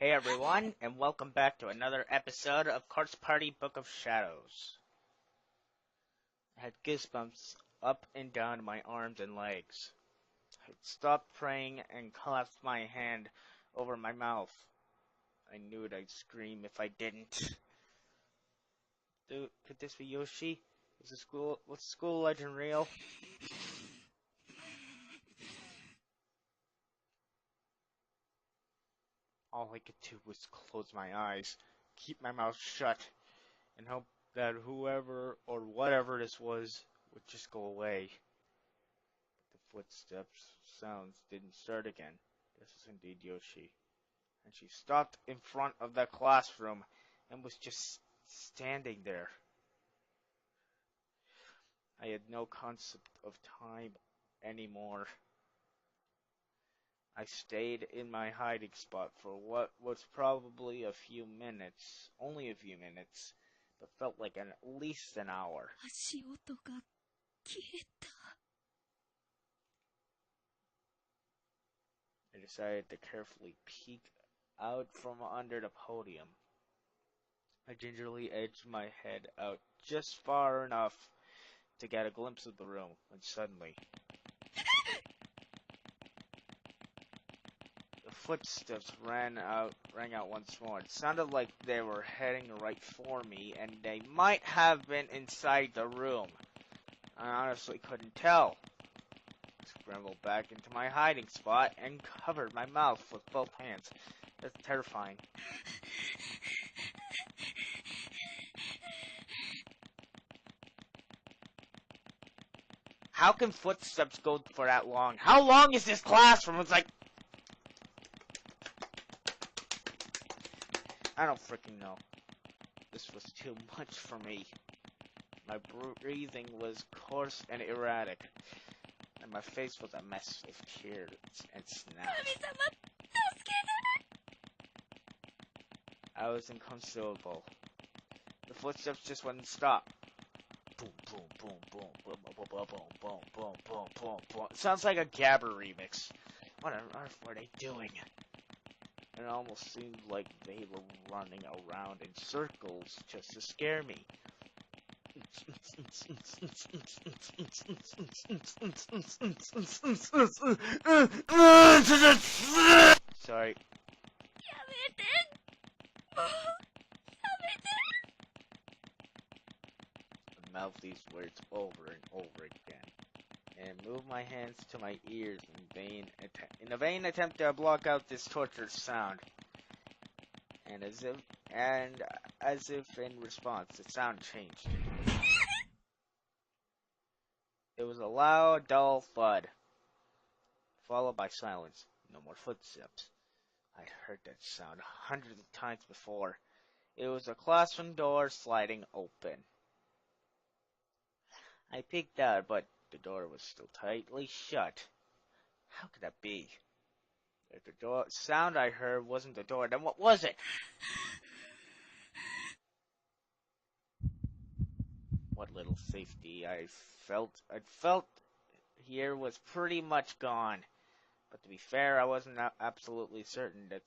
Hey everyone, and welcome back to another episode of Cards Party Book of Shadows. I had goosebumps up and down my arms and legs. I stopped praying and clasped my hand over my mouth. I knew I'd scream if I didn't. Could this be Yoshi? Was school legend real? All I could do was close my eyes, keep my mouth shut, and hope that whoever or whatever this was would just go away. The footsteps sounds didn't start again. This is indeed Yoshi. And she stopped in front of the classroom and was just standing there. I had no concept of time anymore. I stayed in my hiding spot for what was probably a few minutes, only a few minutes, but felt like at least an hour. I decided to carefully peek out from under the podium. I gingerly edged my head out just far enough to get a glimpse of the room, when suddenly the footsteps rang out once more. It sounded like they were heading right for me, and they might have been inside the room. I honestly couldn't tell. I scrambled back into my hiding spot and covered my mouth with both hands. That's terrifying. How can footsteps go for that long? How long is this classroom? It's like, I don't freaking know. This was too much for me. My breathing was coarse and erratic, and my face was a mess of tears and snaps. I was inconsolable. The footsteps just wouldn't stop. Boom, boom, boom, boom, boom, boom, boom, boom, boom, boom, boom, boom, boom. It sounds like a Gabber remix. What on earth were they doing? It almost seemed like they were running around in circles just to scare me. Sorry. I mouth these words over and over again, and move my hands to my ears in a vain attempt to block out this tortured sound. And as if in response, the sound changed. It was a loud, dull thud, followed by silence. No more footsteps. I'd heard that sound hundreds of times before. It was a classroom door sliding open. I peeked out, but the door was still tightly shut. How could that be? If the door sound I heard wasn't the door, then what was it? What little safety I felt here was pretty much gone. But to be fair, I wasn't absolutely certain that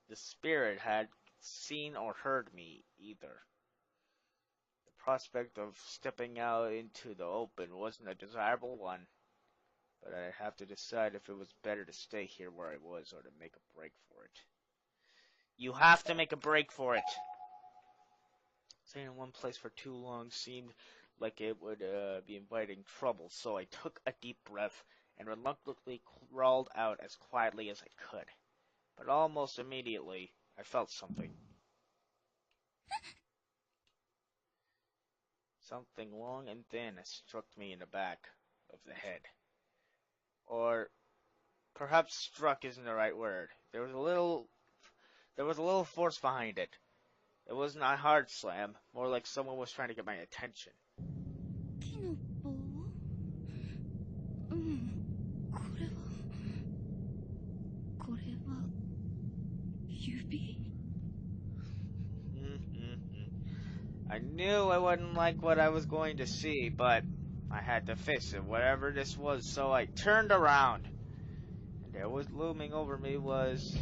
the spirit had seen or heard me either. The prospect of stepping out into the open wasn't a desirable one, but I'd have to decide if it was better to stay here where I was or to make a break for it. You have to make a break for it. Staying in one place for too long seemed like it would be inviting trouble, so I took a deep breath and reluctantly crawled out as quietly as I could. But almost immediately, I felt something. Something long and thin struck me in the back of the head. Or perhaps struck isn't the right word. There was a little force behind it. It wasn't a hard slam, more like someone was trying to get my attention. I knew I wouldn't like what I was going to see, but I had to face it, whatever this was, so I turned around. And there was looming over me was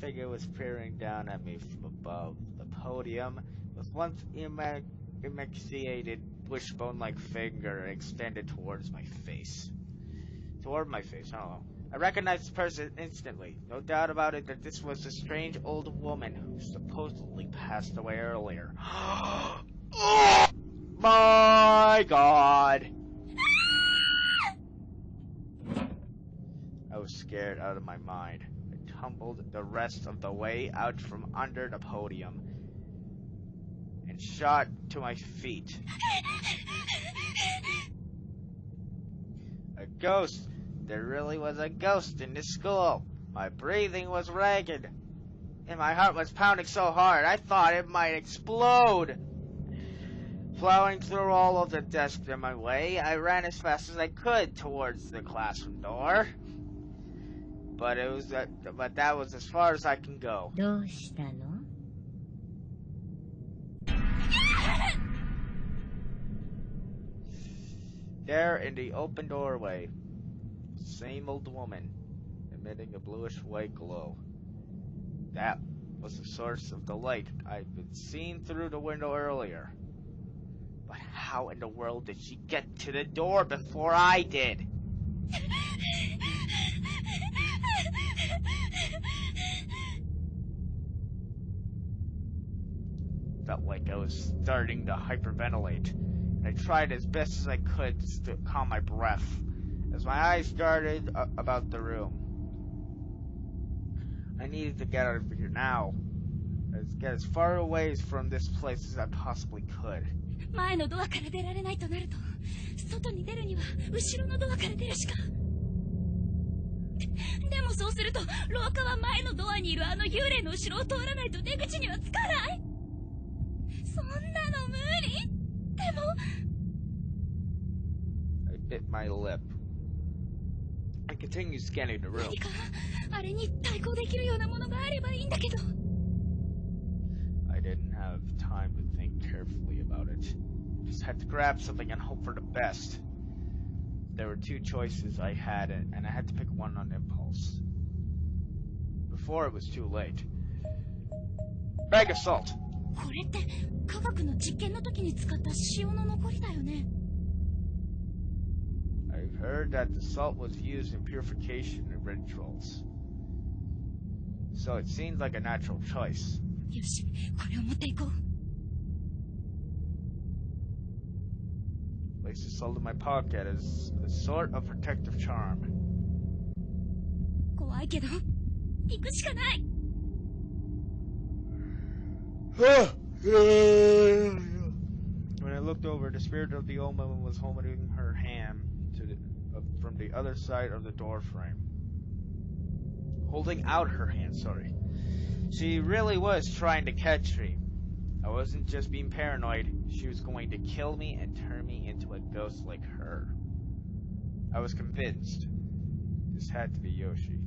figure was peering down at me from above the podium, with one emaciated, wishbone-like finger extended towards my face. Toward my face, I don't know. I recognized the person instantly. No doubt about it that this was the strange old woman who supposedly passed away earlier. Oh my God! I was scared out of my mind. I tumbled the rest of the way out from under the podium and shot to my feet. A ghost! There really was a ghost in this school. My breathing was ragged, and my heart was pounding so hard I thought it might explode. Plowing through all of the desks in my way, I ran as fast as I could towards the classroom door. But that was as far as I can go. There in the open doorway, same old woman, emitting a bluish-white glow. That was the source of the light I'd been seeing through the window earlier. But how in the world did she get to the door before I did? Felt like I was starting to hyperventilate. I tried as best as I could to calm my breath as my eyes darted about the room. I needed to get out of here now. Let's get as far away from this place as I possibly could. 前のドアから出られないとなると、外に出るには後ろのドアから出るしか。でもそうすると、廊下は前のドアにいるあの幽霊の後ろを通らないと出口には着かない。そんなの無理。でも。I bit my lip. I continued scanning the room. 何かあれに対抗できるようなものがあればいいんだけど。I didn't have time to think carefully about it. Just had to grab something and hope for the best. There were two choices I had, and I had to pick one on impulse. Before it was too late. Bag of salt! これって科学の実験の時に使った塩の残りだよね。I've heard that the salt was used in purification rituals. So it seemed like a natural choice. よし、これを持っていこう。Placed the salt in my pocket as a sort of protective charm. 怖いけど、行くしかない。When I looked over, the spirit of the old woman was holding her hand from the other side of the door frame. Holding out her hand, sorry. She really was trying to catch me. I wasn't just being paranoid. She was going to kill me and turn me into a ghost like her. I was convinced. This had to be Yoshi,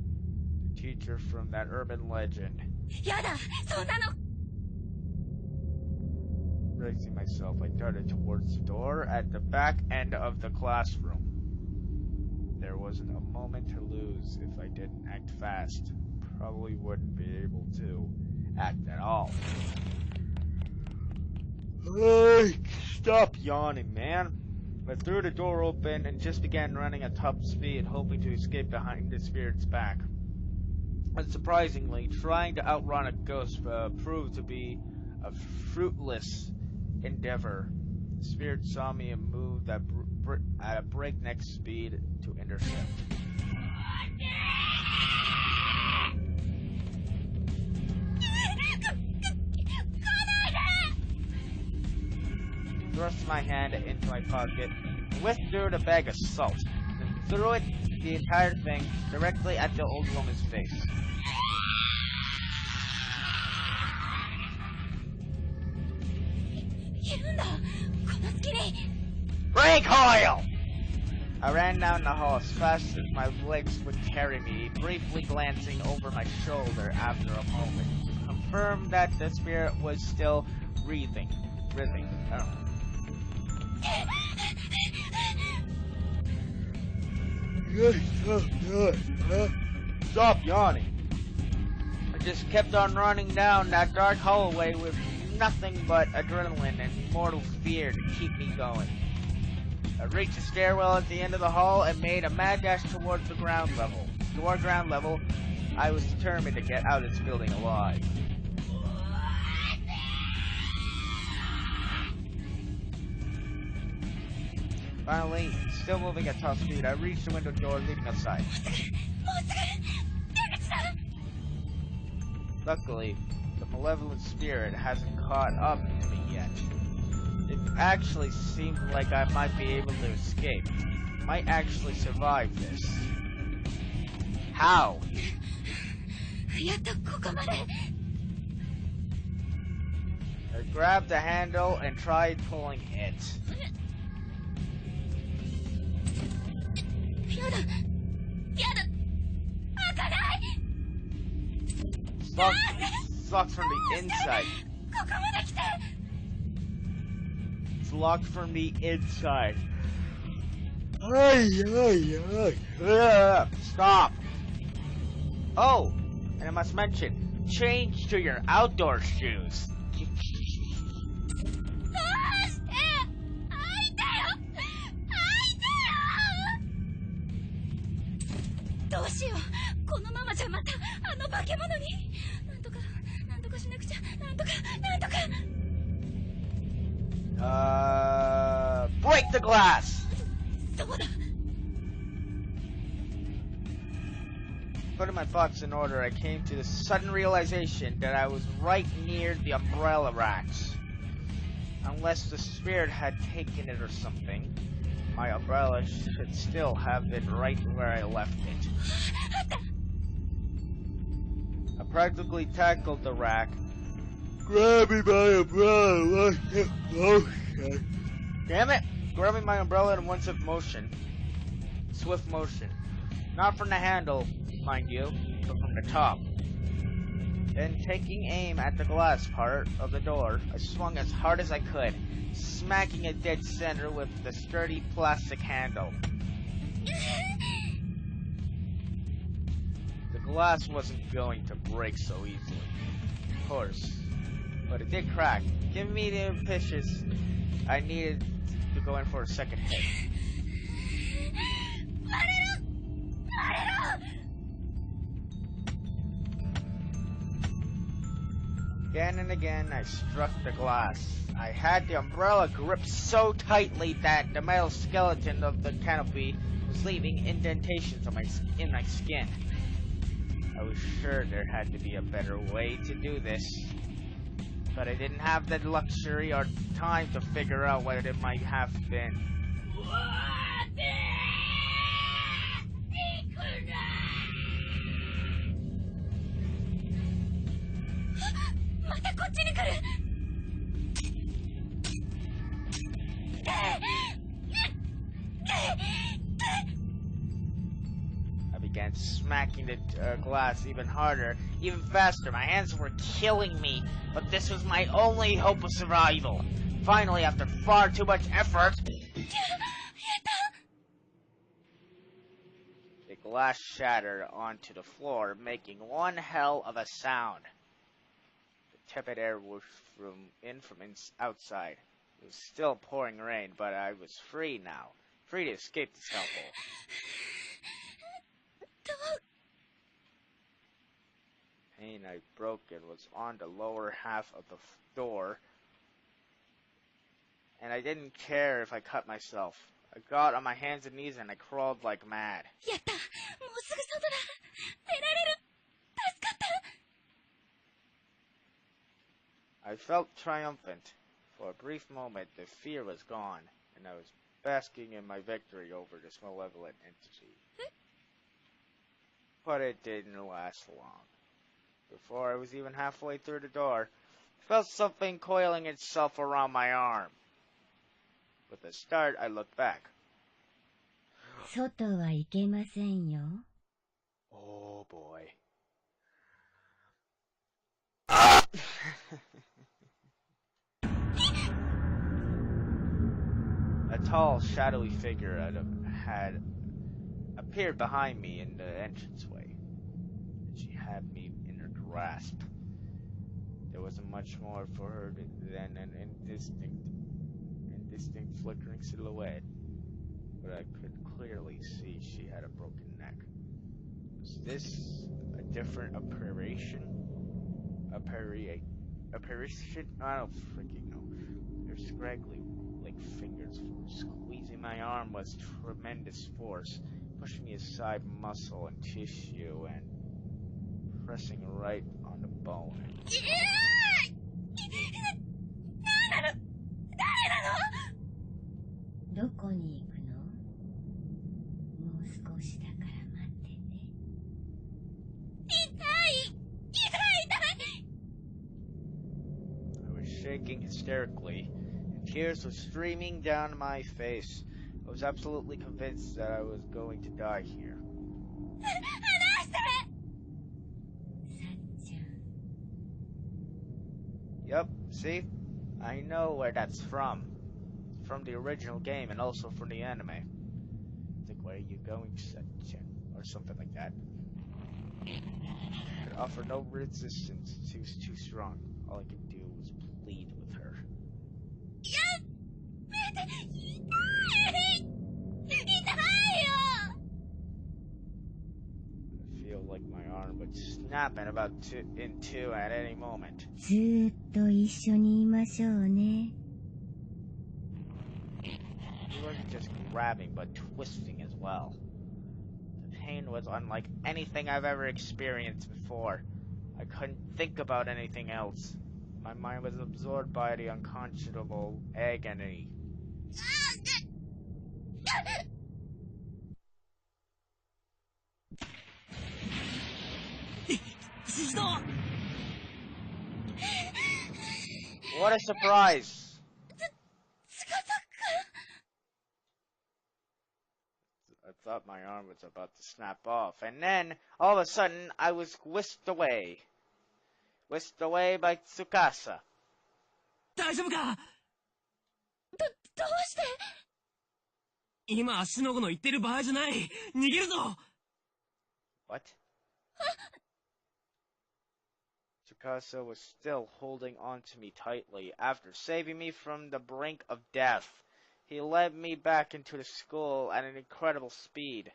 the teacher from that urban legend. やだ、そんなの。Bracing myself, I darted towards the door at the back end of the classroom. There wasn't a moment to lose if I didn't act fast. Probably wouldn't be able to act at all. Hey, stop yawning, man. I threw the door open and just began running at top speed, hoping to escape behind the spirit's back. Unsurprisingly, trying to outrun a ghost proved to be a fruitless endeavor. The spirit saw me and moved at a breakneck speed to intercept. Thrust my hand into my pocket, withdrew the bag of salt, and threw it, the entire thing, directly at the old woman's face. Recoil! I ran down the hall as fast as my legs would carry me, briefly glancing over my shoulder after a moment to confirm that the spirit was still breathing. I don't know. Stop yawning. I just kept on running down that dark hallway with nothing but adrenaline and mortal fear to keep me going. I reached the stairwell at the end of the hall and made a mad dash towards the ground level. Toward ground level, I was determined to get out of this building alive. Finally, still moving at top speed, I reached the window door leading outside. Luckily, the malevolent spirit hasn't caught up to me yet. It actually seemed like I might be able to escape. Might actually survive this. How? I grabbed the handle and tried pulling it. It's locked from the inside. It's locked from the inside. Stop. Oh, and I must mention, change to your outdoor shoes. Break the glass! Putting my thoughts in order, I came to the sudden realization that I was right near the umbrella racks. Unless the spirit had taken it or something, my umbrella should still have been right where I left it. I practically tackled the rack, grabbing my umbrella. Damn it! Grabbing my umbrella in one swift motion. Not from the handle, mind you, but from the top. Then, taking aim at the glass part of the door, I swung as hard as I could, smacking it dead center with the sturdy plastic handle. The glass wasn't going to break so easily, of course, but it did crack, giving me the impetus I needed to go in for a second hit. Again and again, I struck the glass. I had the umbrella gripped so tightly that the metal skeleton of the canopy was leaving indentations on in my skin. I was sure there had to be a better way to do this, but I didn't have the luxury or time to figure out what it might have been. I began smacking the glass even harder, even faster. My hands were killing me, but this was my only hope of survival. Finally, after far too much effort, the glass shattered onto the floor, making one hell of a sound. The tepid air whooshed from outside. It was still pouring rain, but I was free now. Free to escape this hellhole. Pain I broken was on the lower half of the door, and I didn't care if I cut myself. I got on my hands and knees and I crawled like mad. I felt triumphant. For a brief moment, the fear was gone, and I was basking in my victory over this malevolent entity. But it didn't last long. Before I was even halfway through the door, I felt something coiling itself around my arm. With a start, I looked back. Oh boy. A tall, shadowy figure had appeared behind me in the entranceway. She had me in her grasp. There wasn't much more for her than an indistinct flickering silhouette, but I could clearly see she had a broken neck. Was this a different apparition? Apparition? I don't freaking know. Her scraggly, like fingers squeezing my arm was tremendous force, pushing me aside muscle and tissue and pressing right on the bone. どこに行くの？もう少しだから待ってね。痛い！ I was shaking hysterically, and tears were streaming down my face. I was absolutely convinced that I was going to die here. Yep, see? I know where that's from. It's from the original game and also from the anime. It's like, where are you going, Satchan? Or something like that. I could offer no resistance. She was too strong. All I could do was plead with her. I feel like my arm would snap in in two at any moment. ずーっと一緒にいましょうね。 He wasn't just grabbing, but twisting as well. The pain was unlike anything I've ever experienced before. I couldn't think about anything else. My mind was absorbed by the unconscionable agony. What a surprise! I thought my arm was about to snap off, and then, all of a sudden, I was whisked away. Whisked away by Tsukasa. 大丈夫か？どうして？今、しのごの言ってる場合じゃない。逃げるぞ。What? Tsukasa was still holding on to me tightly after saving me from the brink of death. He led me back into the school at an incredible speed.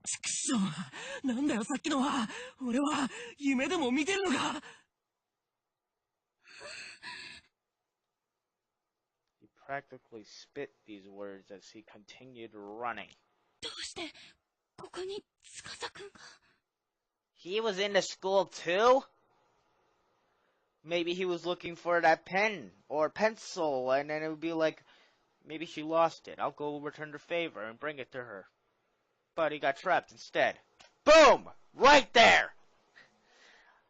ちくしょう。なんだよさっきのは。俺は夢でも見てるのか。He practically spit these words as he continued running. どうしてここに司くんが？ He was in the school too? Maybe he was looking for that pen or pencil, and then it would be like, maybe she lost it. I'll go return the favor and bring it to her. But he got trapped instead. Boom! Right there!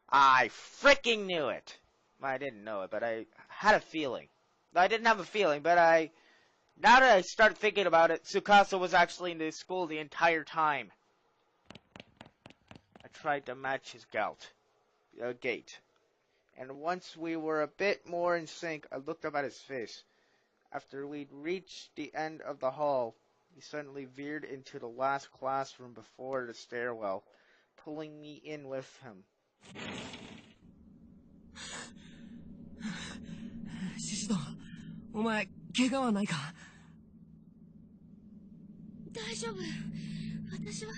I freaking knew it. I didn't know it, but I had a feeling. I didn't have a feeling, but now that I start thinking about it, Tsukasa was actually in the school the entire time. I tried to match his gait. And once we were a bit more in sync, I looked up at his face. After we'd reached the end of the hall, he suddenly veered into the last classroom before the stairwell, pulling me in with him. シシド、お前、怪我はないか？大丈夫。私は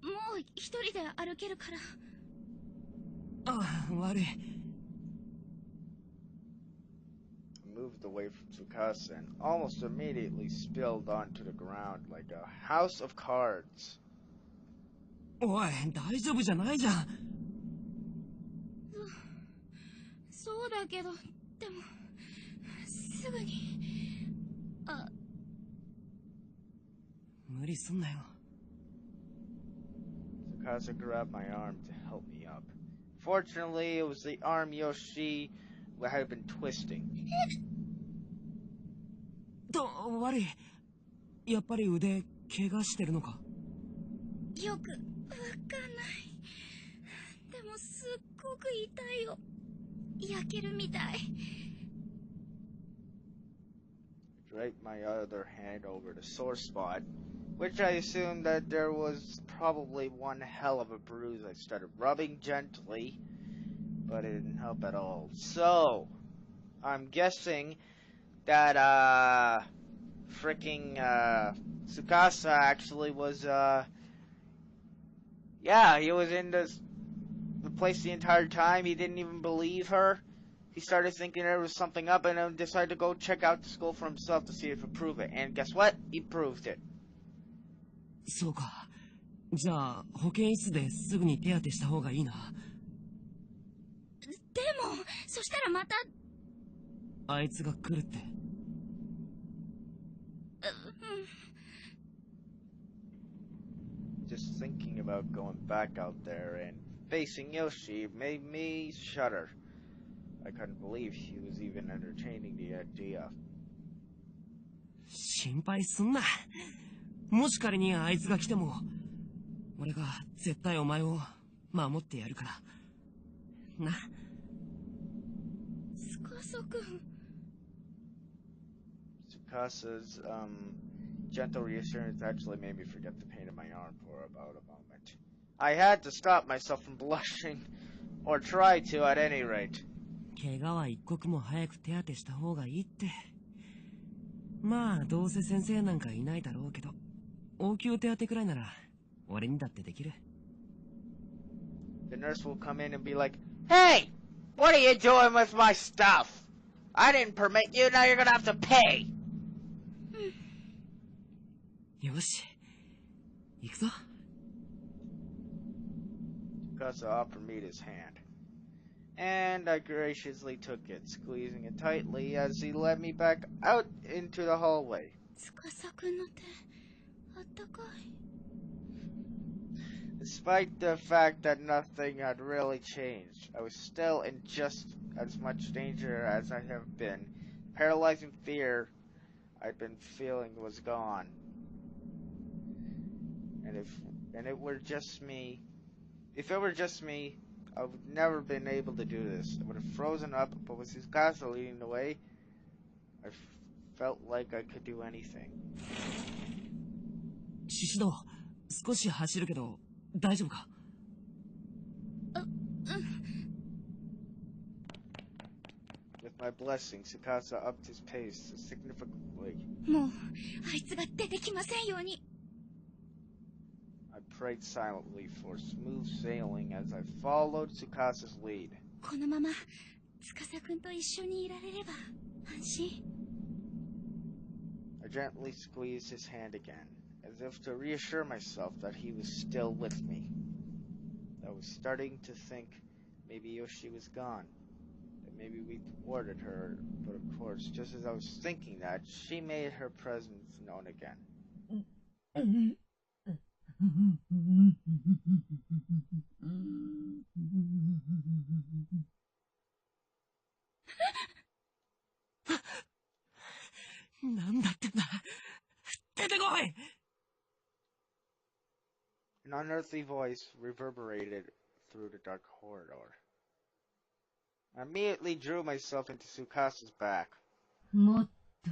もう一人で歩けるから。ああ、悪い。I moved away from Tsukasa and almost immediately spilled onto the ground like a house of cards. おい、大丈夫じゃないじゃん。そうだけど、でもすぐに。無理すんなよ。Tsukasa grabbed my arm to help me up. Fortunately, it was the arm Yoshi had been twisting. 悪い。やっぱり腕、怪我してるのか？よくわかんない。でもすっごく痛いよ。焼けるみたい。I draped my other hand over the sore spot which I assumed that there was probably one hell of a bruise. I started rubbing gently, but it didn't help at all. So, I'm guessing that, Tsukasa actually was, yeah, he was in the place the entire time. He didn't even believe her. He started thinking there was something up and then decided to go check out the school for himself to see if it proved it. And guess what? He proved it. そうか。じゃあ、保健室ですぐに手当てした方がいいな。でも、そしたらまた。あいつが来るって。Just thinking about going back out there and facing Yoshi made me shudder. I couldn't believe he was even entertaining the idea. 心配すんな。もし仮にあいつが来ても、俺が絶対お前を守ってやるから。な。Tsukasa君。Tsukasa's gentle reassurance actually made me forget the pain in my arm for about a moment. I had to stop myself from blushing, or try to at any rate. 怪我は一刻も早く手当てした方がいいって。まあどうせ先生なんかいないだろうけど、応急手当てくらいなら俺にだってできる。The nurse will come in and be like, "Hey! What are you doing with my stuff? I didn't permit you, now you're gonna have to pay!" よし、行くぞ。Tsukasa offered me his hand, and I graciously took it, squeezing it tightly as he led me back out into the hallway. 司くんの手、あったかい。Despite the fact that nothing had really changed, I was still in just as much danger as I have been. Paralyzing fear I'd been feeling was gone. And if it were just me, I would never been able to do this. I would have frozen up, but with Tsukasa leading the way, I felt like I could do anything. シシド、少し走るけど大丈夫か？With my blessing, Tsukasa upped his pace significantly. もう、あいつが出てきませんように。I prayed silently for smooth sailing as I followed Tsukasa's lead. このまま、司くんと一緒にいられれば、安心。I gently squeezed his hand again, as if to reassure myself that he was still with me. I was starting to think maybe Yoshi was gone, that maybe we thwarted her, but of course, just as I was thinking that, she made her presence known again. なんだってんだ。出てこい。An unearthly voice reverberated through the dark corridor. I immediately drew myself into Tsukasa's back. もっと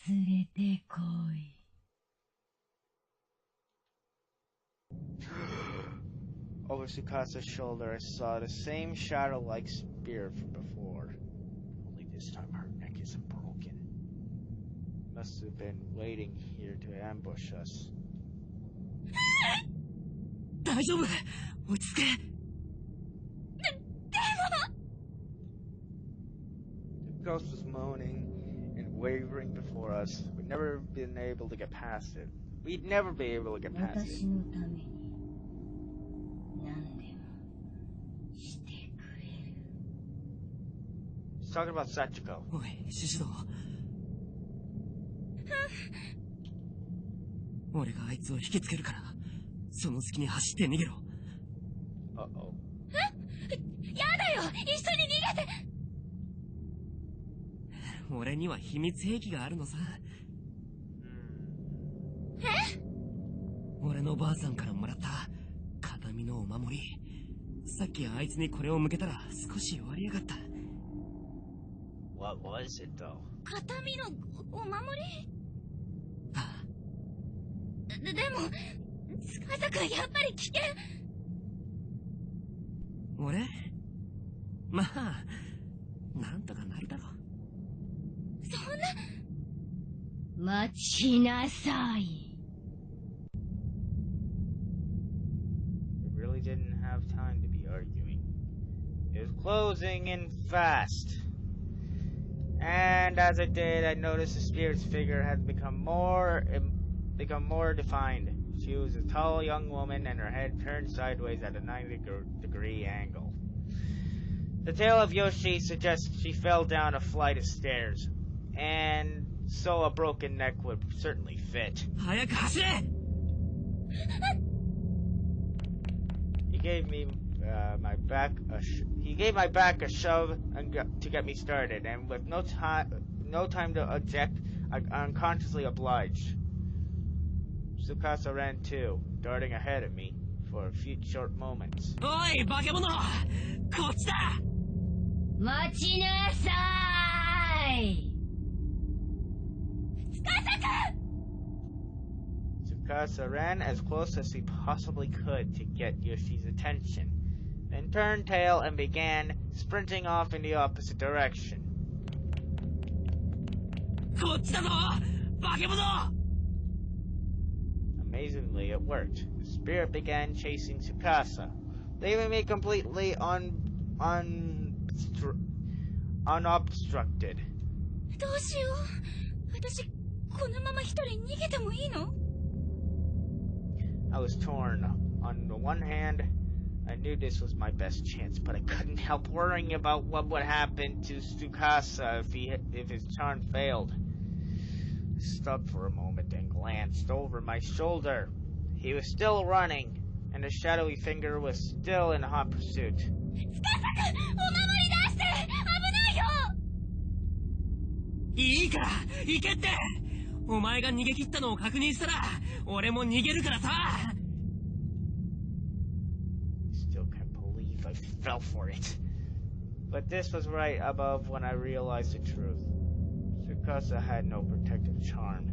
連れてこい。Over Tsukasa's shoulder, I saw the same shadow-like spear from before. Only this time her neck isn't broken. Must have been waiting here to ambush us. 大丈夫。落ち着け。The ghost was moaning and wavering before us. We'd never been able to get past it. We'd never be able to get past it. 私のために何でもしてくれる。He's talking about Sachiko. おい、シシド。俺があいつを引きつけるから、その隙に走って逃げろ。Uh-oh. やだよ、一緒に逃げて。俺には秘密兵器があるのさ。俺のばあさんからもらった形見のお守り。さっきあいつにこれを向けたら少し弱りやがった。What was it though? 形見のお守り？ああ、でも、司くんやっぱり危険。俺まあ、なんとかなるだろう。そんな。待ちなさい。We really didn't have time to be arguing. It was closing in fast. And as I did, I noticed the spirit's figure had become more defined. She was a tall young woman, and her head turned sideways at a 90-degree angle. The tale of Yoshi suggests she fell down a flight of stairs, and so a broken neck would certainly fit. 早く走れ! He gave me my back a shove to get me started, and with no time to object, I unconsciously obliged. Tsukasa ran too, darting ahead of me for a few short moments. おい、化け物! こっちだ! 待ちなさい。Tsukasa ran as close as he possibly could to get Yoshi's attention, then turned tail and began sprinting off in the opposite direction. こっちだぞ! 化け物! Amazingly, it worked. The spirit began chasing Tsukasa, leaving me completely unobstructed. どうしよう。私、このまま一人逃げてもいいの？ I was torn. On the one hand, I knew this was my best chance, but I couldn't help worrying about what would happen to Tsukasa if his charm failed. I stopped for a moment and glanced over my shoulder. He was still running, and the shadowy finger was still in hot pursuit. 司くん、お守り出して！危ないよ！いいから、行けって！お前が逃げ切ったのを確認したら、俺も逃げるからさ！ Still can't believe I fell for it. But this was right above when I realized the truth. Tsukasa had no protective charm.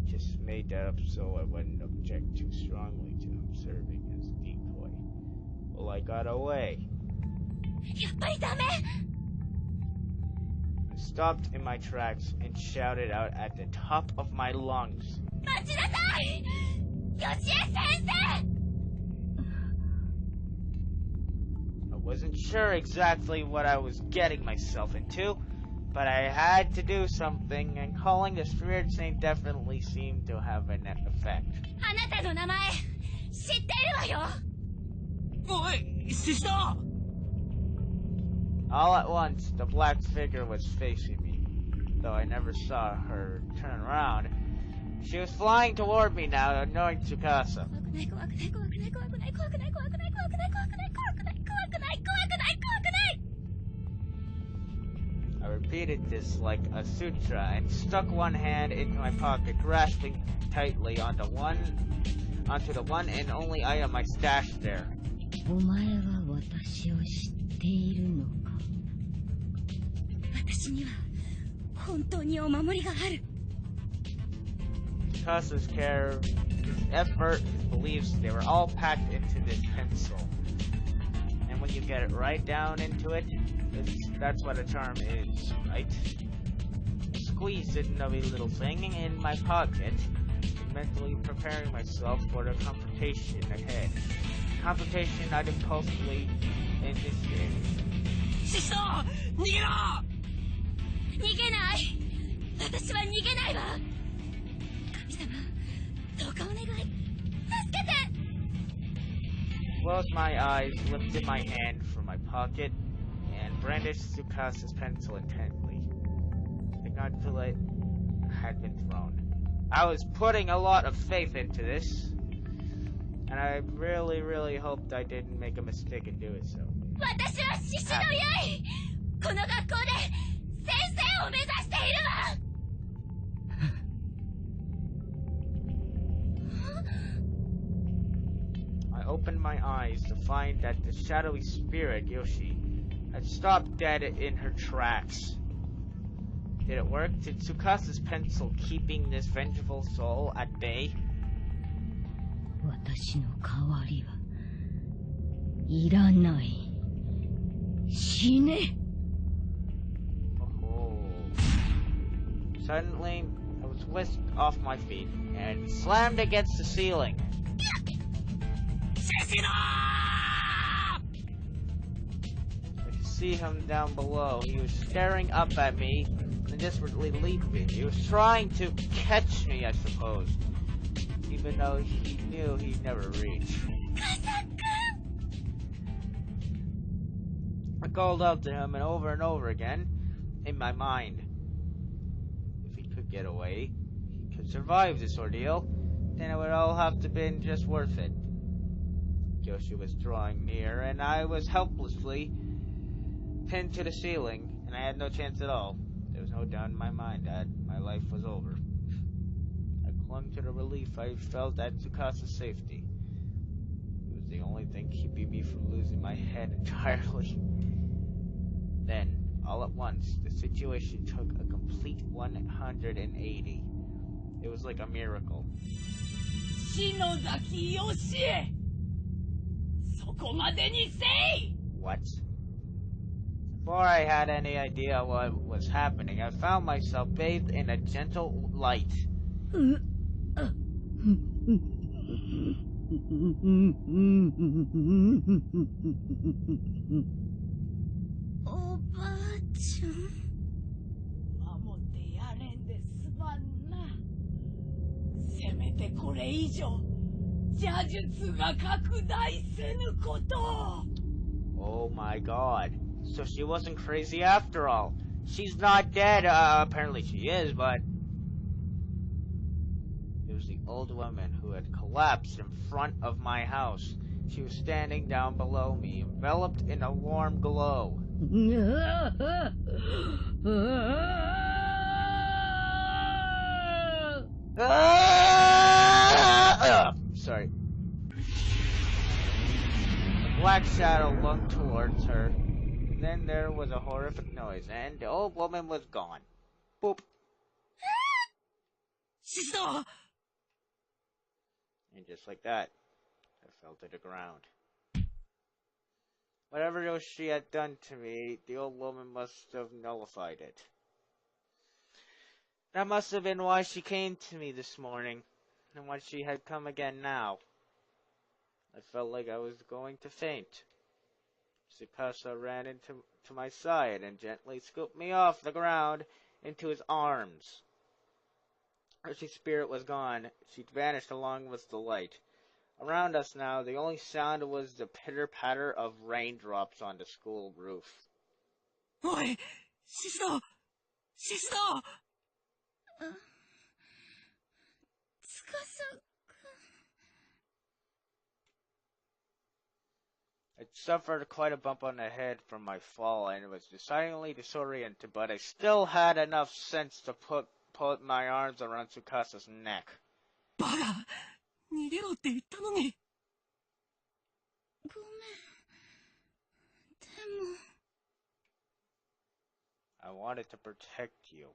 Just made that up so I wouldn't object too strongly to him serving as a decoy. Well, I got away. やっぱりダメ！ I stopped in my tracks and shouted out at the top of my lungs. 待ちなさい！ヨシエ先生！ I wasn't sure exactly what I was getting myself into, but I had to do something, and calling the spirit's name definitely seemed to have an effect. あなたの名前、知ってるわよ！おい、シシト! All at once, the black figure was facing me, though I never saw her turn around. She was flying toward me now, ignoring Tsukasa. I repeated this like a sutra and stuck one hand into my pocket, grasping tightly onto the one and only item I stashed there. お前は私を知っているのか？私には本当にお守りがある。Tsukasa's care, his effort, his beliefs, they were all packed into this pencil. And when you get it right down into it, that's what a charm is, right? I squeezed it lovely little thing in my pocket, mentally preparing myself for the confrontation ahead. Confrontation I'd impulsively initiated. シシト! 逃げろ! 逃げない！私は逃げないわ！神様、どうかお願い！助けて！ Closed my eyes, lifted my hand from my pocket, and brandished Tsukasa's pencil intently. The gauntlet had been thrown. I was putting a lot of faith into this, and I really hoped I didn't make a mistake in doing so. 私は獅子の刃！この学校で先生を目指しているわ！ I opened my eyes to find that the shadowy spirit, Yoshi, had stopped dead in her tracks. Did it work? Did Tsukasa's pencil keeping this vengeful soul at bay? 私の代わりはいらない。死ね。Oh. Suddenly, I was whisked off my feet and slammed against the ceiling. I could see him down below. He was staring up at me and desperately leaping. He was trying to catch me, I suppose, even though he knew he'd never reach. I called out to him and over again in my mind. If he could get away, he could survive this ordeal, then it would all have to been just worth it. Kyoshi was drawing near, and I was helplessly pinned to the ceiling, and I had no chance at all. There was no doubt in my mind that my life was over. I clung to the relief I felt at Tsukasa's safety. It was the only thing keeping me from losing my head entirely. Then, all at once, the situation took a complete 180. It was like a miracle. Shinozaki Yoshie! What? Before I had any idea what was happening, I found myself bathed in a gentle light. Oh my god. So she wasn't crazy after all. She's not dead. Apparently she is, but... It was the old woman who had collapsed in front of my house. She was standing down below me, enveloped in a warm glow. Sorry. A black shadow lunged towards her. Then there was a horrific noise, and the old woman was gone. Boop. And just like that, I fell to the ground. Whatever she had done to me, the old woman must have nullified it. That must have been why she came to me this morning, and why she had come again now. I felt like I was going to faint. Tsukasa ran into my side and gently scooped me off the ground into his arms. Archie's spirit was gone. She'd vanished along with the light. Around us now, the only sound was the pitter-patter of raindrops on the school roof. Oi! Shishino! Shishino! I suffered quite a bump on the head from my fall and was decidedly disoriented, but I still had enough sense to put my arms around Tsukasa's neck. Baga! Nigero tte itta no ni! I wanted to protect you.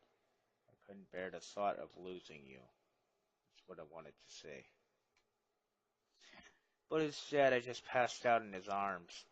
I couldn't bear the thought of losing you. That's what I wanted to say. But instead, I just passed out in his arms.